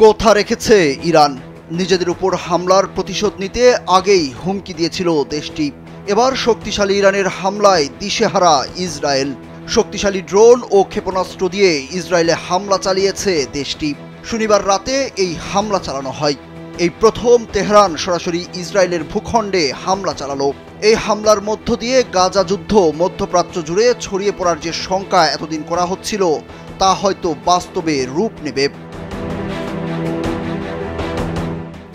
কথা রেখেছে ইরান। নিজেদের উপর হামলার প্রতিশোধ নিতে আগেই হুমকি দিয়েছিল দেশটি। এবার শক্তিশালী ইরানের হামলায় দিশেহারা ইসরায়েল। শক্তিশালী ড্রোন ও ক্ষেপণাস্ত্র দিয়ে ইসরায়েলে হামলা চালিয়েছে দেশটি। শনিবার রাতে এই হামলা চালানো হয়। এই প্রথম তেহরান সরাসরি ইসরায়েলের ভূখণ্ডে হামলা চালালো। এই হামলার মধ্য দিয়ে গাজা যুদ্ধ মধ্যপ্রাচ্য জুড়ে ছড়িয়ে পড়ার যে শঙ্কা এতদিন করা হচ্ছিল তা হয়তো বাস্তবে রূপ নেবে।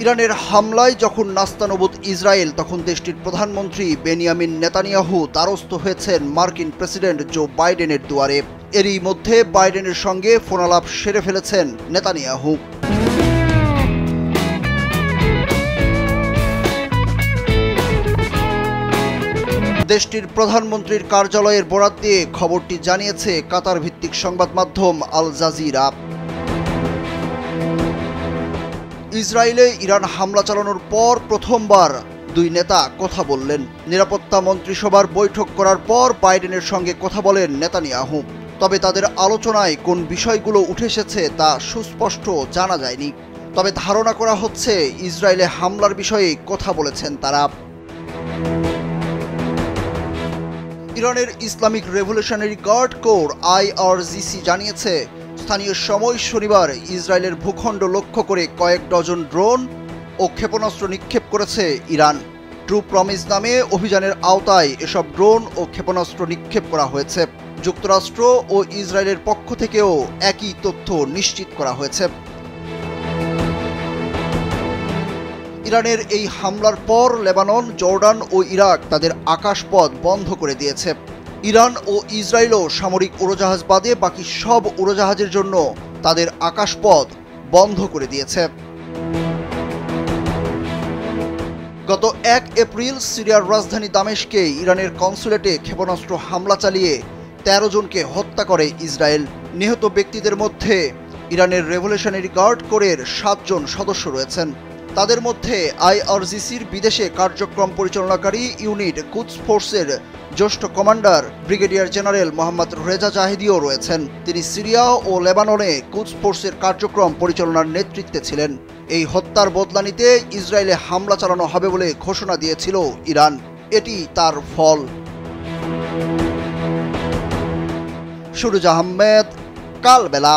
ইরানের হামলায় যখন নাস্তানবুদ ইসরায়েল, তখন দেশটির প্রধানমন্ত্রী বেনিয়ামিন নেতানিয়াহু দ্বারস্থ হয়েছেন মার্কিন প্রেসিডেন্ট জো বাইডেনের দুয়ারে। এরই মধ্যে বাইডেনের সঙ্গে ফোনালাপ সেরে ফেলেছেন নেতানিয়াহু। দেশটির প্রধানমন্ত্রীর কার্যালয়ের বরাত দিয়ে খবরটি জানিয়েছে কাতার ভিত্তিক সংবাদ মাধ্যম আল জাজিরা। ইসরায়েলে ইরান হামলা চালানোর পর প্রথমবার দুই নেতা কথা বললেন। নিরাপত্তা মন্ত্রিসভার বৈঠক করার পর বাইডেনের সঙ্গে কথা বলেন নেতানিয়াহু। তবে তাদের আলোচনায় কোন বিষয়গুলো উঠে এসেছে তা সুস্পষ্ট জানা যায়নি। তবে ধারণা করা হচ্ছে ইসরায়েলে হামলার বিষয়ে কথা বলেছেন তারা। ইরানের Islamic Revolutionary Guard Corps IRGC জানিয়েছে, স্থানীয় সময় শনিবার ইসরায়েলের ভূখণ্ড লক্ষ্য করে কয়েক ডজন ড্রোন ও ক্ষেপণাস্ত্র নিক্ষেপ করেছে ইরান। ট্রু প্রমিস নামে অভিযানের আওতায় এসব ড্রোন ও ক্ষেপণাস্ত্র নিক্ষেপ করা হয়েছে। যুক্তরাষ্ট্র ও ইসরায়েলের পক্ষ থেকেও একই তথ্য নিশ্চিত করা হয়েছে। ইরানের এই হামলার পর লেবানন, জর্ডান ও ইরাক তাদের আকাশপথ বন্ধ করে দিয়েছে। ইরান ও ইসরায়েলও সামরিক উড়োজাহাজ বাদে বাকি সব উড়োজাহাজের জন্য তাদের আকাশপথ বন্ধ করে দিয়েছে। গত 1 এপ্রিল সিরিয়ার রাজধানী দামেস্কে ইরানের কনসুলেটে ক্ষেপণাস্ত্র হামলা চালিয়ে 13 জনকে হত্যা করে ইসরায়েল। নিহত ব্যক্তিদের মধ্যে ইরানের রেভলিউশনারি গার্ড কোরের 7 জন সদস্য রয়েছেন। তাদের মধ্যে IRGCর বিদেশে কার্যক্রম পরিচালনাকারী ইউনিট কুদস ফোর্সের জ্যেষ্ঠ commander brigadier general Mohammad Reza জাহিদিও রয়েছেন। তিনি সিরিয়া ও লেবাননে কুদস ফোর্সের কার্যক্রম পরিচালনার নেতৃত্বে ছিলেন। এই হত্যার বদলা নিতে ইসরায়েলে হামলা চালানো হবে বলে ঘোষণা দিয়েছিল ইরান। এটি তার ফল। সুরুজ আহমেদ, কালবেলা।